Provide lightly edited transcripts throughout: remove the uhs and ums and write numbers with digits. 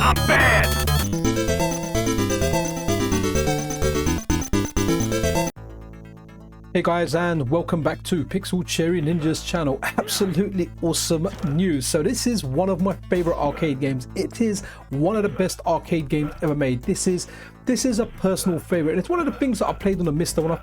I'm bad! Hey guys, and welcome back to Pixel Cherry Ninja's channel. Absolutely awesome news. So this is one of my favorite arcade games. It is one of the best arcade games ever made. This is a personal favorite, and it's one of the things that I played on the Mister when I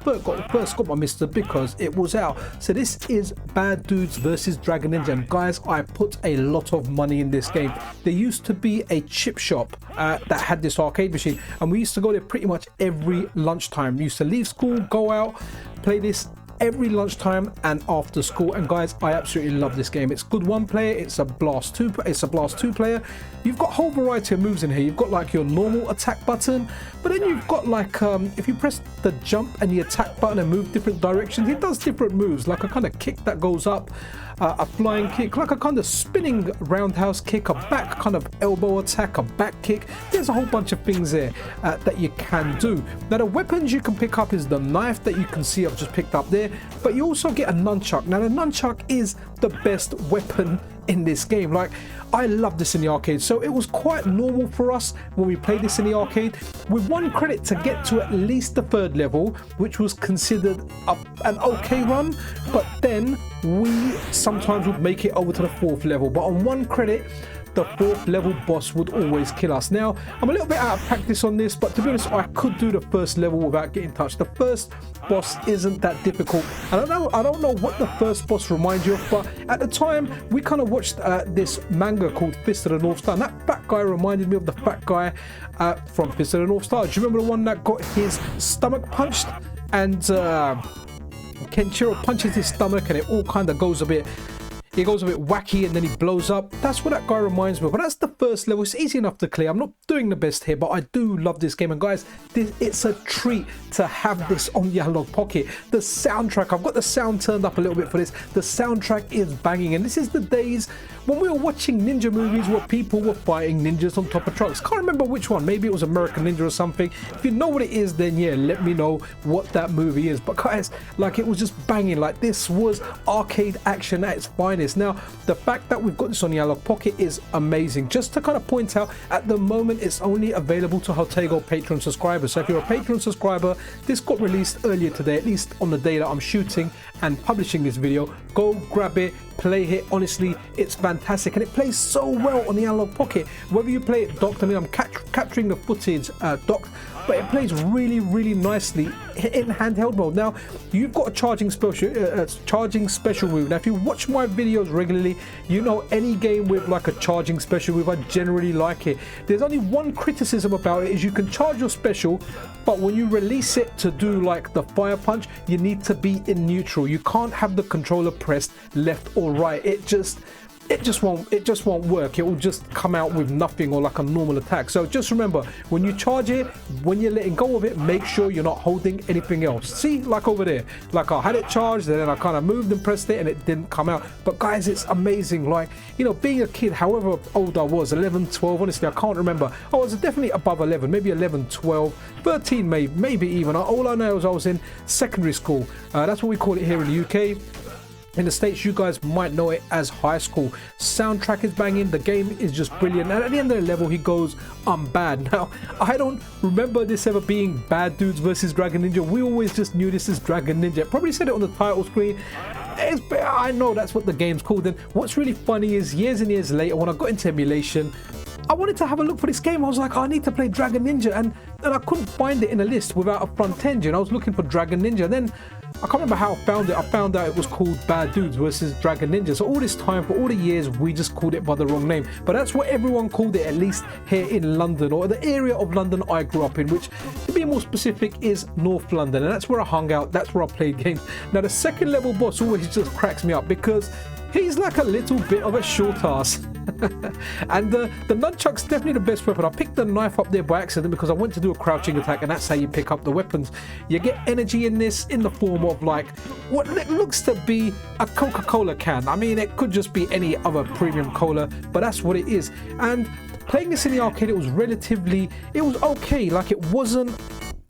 first got my Mister because it was out. So this is Bad Dudes versus Dragon Ninja, and guys, I put a lot of money in this game. There used to be a chip shop that had this arcade machine, and we used to go there pretty much every lunchtime. We used to leave school, go out, play this every lunchtime and after school. And guys, I absolutely love this game. It's good one player, it's a blast two player. You've got a whole variety of moves in here. You've got like your normal attack button, but then you've got like if you press the jump and the attack button and move different directions, it does different moves, like a kind of kick that goes up, a flying kick, like a kind of spinning roundhouse kick, a back kind of elbow attack, a back kick. There's a whole bunch of things there that you can do. Now the weapons you can pick up is the knife that you can see I've just picked up there, but you also get a nunchuck. Now the nunchuck is the best weapon in this game. Like, I love this in the arcade, so it was quite normal for us when we played this in the arcade, with one credit, to get to at least the third level, which was considered an okay run, but then we sometimes would make it over to the fourth level. But on one credit, the fourth level boss would always kill us. Now, I'm a little bit out of practice on this, but to be honest, I could do the first level without getting touched. The first boss isn't that difficult. I don't know what the first boss reminds you of, but at the time, we kind of watched this manga called Fist of the North Star, and that fat guy reminded me of the fat guy from Fist of the North Star. Do you remember the one that got his stomach punched? And Kenshiro punches his stomach and it all kind of goes a bit wacky, and then he blows up. That's what that guy reminds me of. But that's the first level. It's easy enough to clear. I'm not doing the best here, but I do love this game. And guys, it's a treat to have this on the Analogue Pocket. The soundtrack, I've got the sound turned up a little bit for this. The soundtrack is banging, and this is the days when we were watching ninja movies where people were fighting ninjas on top of trucks. Can't remember which one. Maybe it was American Ninja or something. If you know what it is, then yeah, let me know what that movie is. But guys, like, it was just banging. Like, this was arcade action at its finest. Now, the fact that we've got this on the Analogue Pocket is amazing. Just to kind of point out, at the moment, it's only available to Hotego Patreon subscribers. So if you're a Patreon subscriber, this got released earlier today, at least on the day that I'm shooting and publishing this video. Go grab it, play it. Honestly, it's fantastic, and it plays so well on the Analogue Pocket. Whether you play it docked, I mean, I'm capturing the footage docked, but it plays really, really nicely in handheld mode. Now, you've got a charging special move. Now, if you watch my videos regularly, you know any game with like a charging special move, I generally like it. There's only one criticism about it, is you can charge your special, but when you release it to do like the fire punch, you need to be in neutral. You can't have the controller pressed left or right. It just won't work. It will just come out with nothing, or like a normal attack. So just remember, when you charge it, when you're letting go of it, make sure you're not holding anything else. See, like over there, like I had it charged and then I kind of moved and pressed it and it didn't come out. But guys, it's amazing. Like, you know, being a kid, however old I was, 11, 12, honestly, I can't remember. I was definitely above 11, maybe 11, 12, 13, maybe even. All I know is I was in secondary school. That's what we call it here in the UK. In the States, you guys might know it as high school. Soundtrack is banging, the game is just brilliant, and at the end of the level he goes, I'm bad. Now, I don't remember this ever being Bad Dudes versus Dragon Ninja. We always just knew this is Dragon Ninja. Probably said it on the title screen. I know that's what the game's called. And what's really funny is, years and years later, when I got into emulation, I wanted to have a look for this game. I was like, oh, I need to play Dragon Ninja, and I couldn't find it in a list without a front engine. I was looking for Dragon Ninja, and then I can't remember how I found it. I found out it was called Bad Dudes versus Dragon Ninja. So all this time, for all the years, we just called it by the wrong name. But that's what everyone called it, at least here in London, or the area of London I grew up in, which, to be more specific, is North London. And that's where I hung out. That's where I played games. Now, the second level boss always just cracks me up, because he's like a little bit of a short ass. And the nunchuck's definitely the best weapon. I picked the knife up there by accident because I went to do a crouching attack, and that's how you pick up the weapons. You get energy in this in the form of like what looks to be a Coca-Cola can. I mean, it could just be any other premium cola, but that's what it is. And playing this in the arcade, it was okay. Like, it wasn't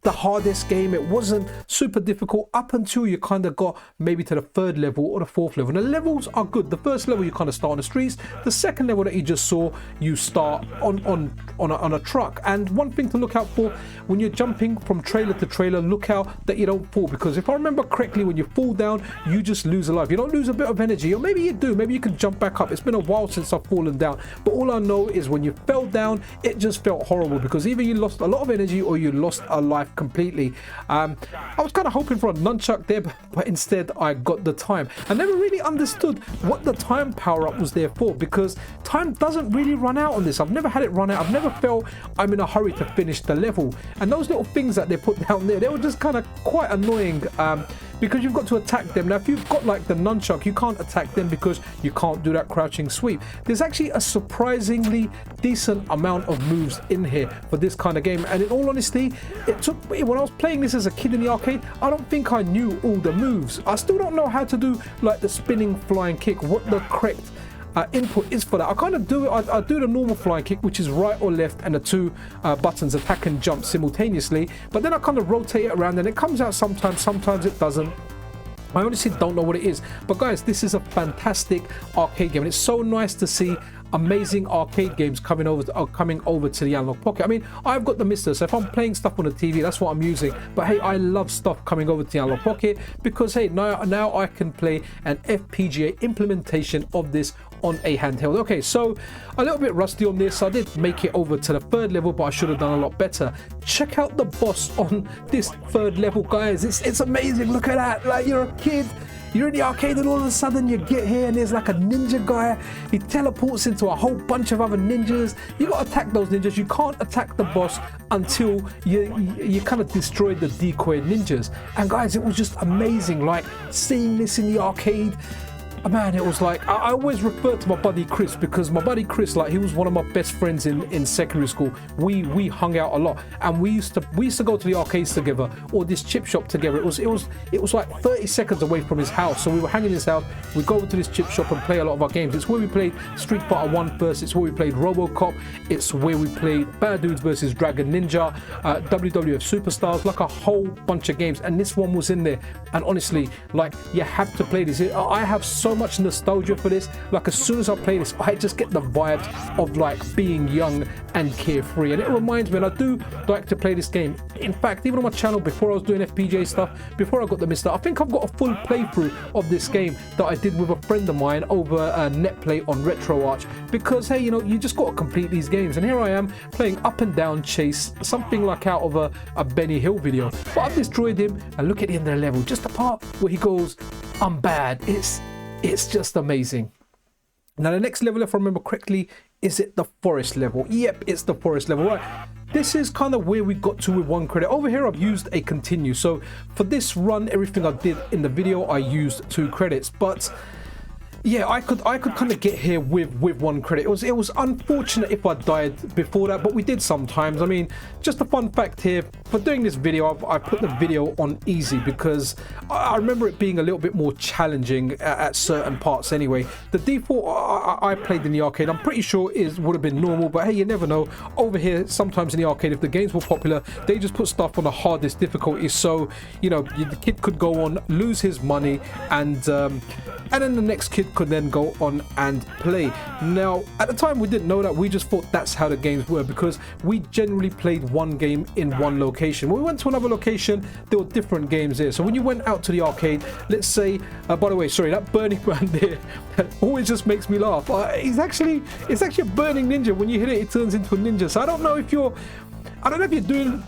the hardest game. It wasn't super difficult up until you kind of got maybe to the 3rd level or the 4th level. And the levels are good. The first level you kind of start on the streets. The second level that you just saw, you start on a truck. And one thing to look out for when you're jumping from trailer to trailer, look out that you don't fall, because if I remember correctly, when you fall down, you just lose a life. You don't lose a bit of energy, or maybe you do. Maybe you can jump back up. It's been a while since I've fallen down, but all I know is when you fell down, it just felt horrible, because either you lost a lot of energy or you lost a life completely. I was kind of hoping for a nunchuck there, but instead I got the time. I never really understood what the time power up was there for, because time doesn't really run out on this. I've never had it run out. I've never felt I'm in a hurry to finish the level. And those little things that they put down there, they were just kind of quite annoying, because you've got to attack them. Now if you've got like the nunchuck, you can't attack them because you can't do that crouching sweep. There's actually a surprisingly decent amount of moves in here for this kind of game, and in all honesty, it took me, when I was playing this as a kid in the arcade, I don't think I knew all the moves. I still don't know how to do like the spinning flying kick, what the correct input is for that. I kind of do it, I do the normal flying kick, which is right or left, and the 2 buttons, attack and jump, simultaneously, but then I kind of rotate it around and it comes out sometimes it doesn't. I honestly don't know what it is, but guys, this is a fantastic arcade game, and it's so nice to see amazing arcade games coming over to the Analogue Pocket. I mean, I've got the Mister, so if I'm playing stuff on the TV, that's what I'm using. But hey, I love stuff coming over to the Analogue Pocket, because hey, now I can play an FPGA implementation of this on a handheld. Okay, so a little bit rusty on this. I did make it over to the 3rd level, but I should have done a lot better. Check out the boss on this 3rd level, guys. It's amazing. Look at that. Like, you're a kid, you're in the arcade, and all of a sudden you get here and there's like a ninja guy. He teleports into a whole bunch of other ninjas. You got to attack those ninjas. You can't attack the boss until you kind of destroy the decoy ninjas. And guys, it was just amazing, like seeing this in the arcade. Man, it was like, I always refer to my buddy Chris, because my buddy Chris, like, he was one of my best friends in secondary school. We hung out a lot, and we used to go to the arcades together, or this chip shop together. It was like 30 seconds away from his house, so we were hanging in his house. We go over to this chip shop and play a lot of our games. It's where we played Street Fighter 1 first. It's where we played RoboCop. It's where we played Bad Dudes versus Dragon Ninja, WWF Superstars, like a whole bunch of games. And this one was in there. And honestly, like, you have to play this. I have so much nostalgia for this. Like, as soon as I play this, I just get the vibes of like being young and carefree, and it reminds me, and I do like to play this game. In fact, even on my channel, before I was doing FPGA stuff, before I got the Mister, I think I've got a full playthrough of this game that I did with a friend of mine over NetPlay on RetroArch, because hey, you know, you just got to complete these games. And here I am playing Up and Down Chase, something like out of a Benny Hill video, but I've destroyed him. And look at the end of the level, just the part where he goes, "I'm bad." It's just amazing. Now the next level, if I remember correctly, is it the forest level? Yep, it's the forest level, right? This is kind of where we got to with 1 credit. Over here I've used a continue. So for this run, everything I did in the video, I used 2 credits. But yeah, I could kind of get here with 1 credit. It was unfortunate if I died before that, but we did sometimes. I mean, just a fun fact here, for doing this video, I put the video on easy, because I remember it being a little bit more challenging at certain parts anyway. The default I played in the arcade, I'm pretty sure would have been normal, but hey, you never know. Over here, sometimes in the arcade, if the games were popular, they just put stuff on the hardest difficulty, so you know, the kid could go on, lose his money, and then the next kid could then go on and play. Now at the time we didn't know that. We just thought that's how the games were, because we generally played one game in one location. When we went to another location, there were different games there. So when you went out to the arcade, let's say by the way, sorry, that burning man there always just makes me laugh. It's actually a burning ninja. When you hit it, it turns into a ninja. So I don't know if you're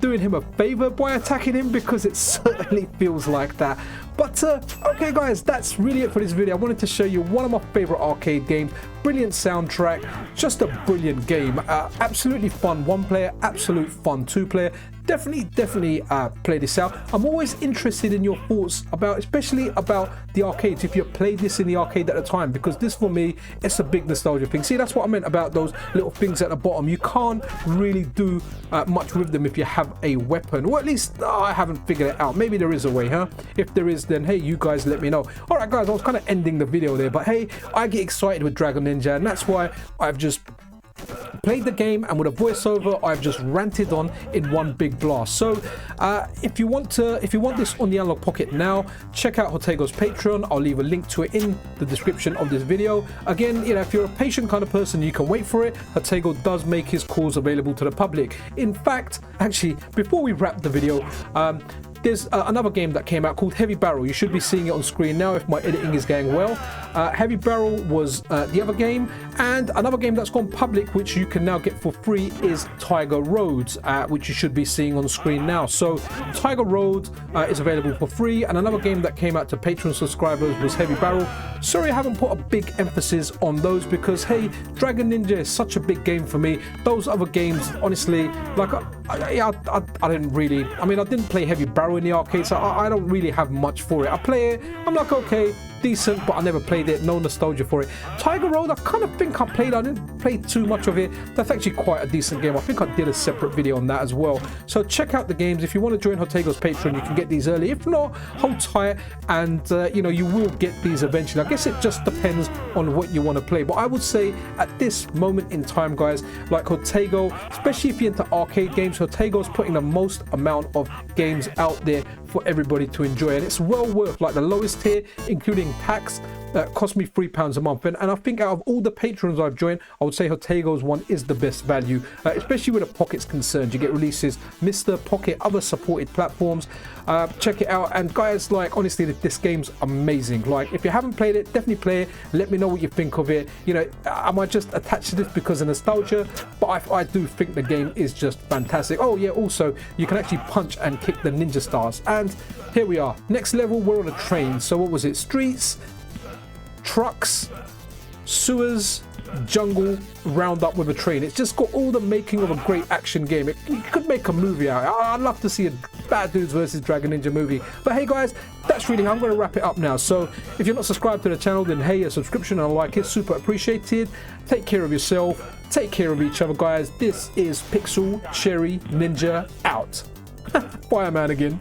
doing him a favor by attacking him, because it certainly feels like that. But okay guys, that's really it for this video. I wanted to show you one of my favorite arcade games. Brilliant soundtrack, just a brilliant game. Absolutely fun 1 player, absolute fun 2 player. Definitely play this out. I'm always interested in your thoughts about, especially about the arcades, if you played this in the arcade at the time, because this for me, it's a big nostalgia thing. See, that's what I meant about those little things at the bottom. You can't really do much with them if you have a weapon, or at least I haven't figured it out. Maybe there is a way, huh? If there is, then hey, you guys let me know. All right guys, I was kind of ending the video there, but hey, I get excited with Dragon Ninja, and that's why I've just played the game, and with a voiceover, I've just ranted on in one big blast. So if you want this on the Analogue Pocket now, check out Hortego's Patreon. I'll leave a link to it in the description of this video. Again, you know, if you're a patient kind of person, you can wait for it. Hortego does make his calls available to the public. In fact, actually, before we wrap the video, there's another game that came out called Heavy Barrel. You should be seeing it on screen now if my editing is going well. Heavy Barrel was the other game, and another game that's gone public, which you can now get for free, is Tiger Road, which you should be seeing on screen now. So Tiger Road is available for free, and another game that came out to Patreon subscribers was Heavy Barrel. Sorry I haven't put a big emphasis on those because, hey, Dragon Ninja is such a big game for me. Those other games, honestly, like I didn't really, I mean, I didn't play Heavy Barrel in the arcade, so I don't really have much for it. I play it, I'm like, okay, decent, but I never played it, no nostalgia for it. Tiger Road, I kind of think I played, I didn't play too much of it. That's actually quite a decent game. I think I did a separate video on that as well. So check out the games. If you want to join Hortego's Patreon, you can get these early. If not, hold tight, and you know, you will get these eventually. I guess it just depends on what you want to play, but I would say at this moment in time, guys, like Hortego, especially if you're into arcade games, Hortego's putting the most amount of games out there for everybody to enjoy, and it's well worth, like the lowest tier, including tax, cost me £3 a month, and I think out of all the patrons I've joined, I would say Hortego's one is the best value, especially where the Pocket's concerned. You get releases, Mr. Pocket, other supported platforms. Check it out, and guys, like, honestly, this game's amazing. Like, if you haven't played it, definitely play it. Let me know what you think of it. You know, I might just attach to this because of nostalgia, but I do think the game is just fantastic. Oh yeah, also you can actually punch and kick the ninja stars, and here we are, next level. We're on a train. So what was it? Streets, trucks, sewers, jungle, round up with a train. It's just got all the making of a great action game. You could make a movie out. I'd love to see a Bad Dudes versus Dragon Ninja movie. But hey guys, that's really, I'm going to wrap it up now. So if you're not subscribed to the channel, then hey, a subscription and a like is super appreciated. Take care of yourself, take care of each other, guys. This is Pixel Cherry Ninja out. Bye, man, again.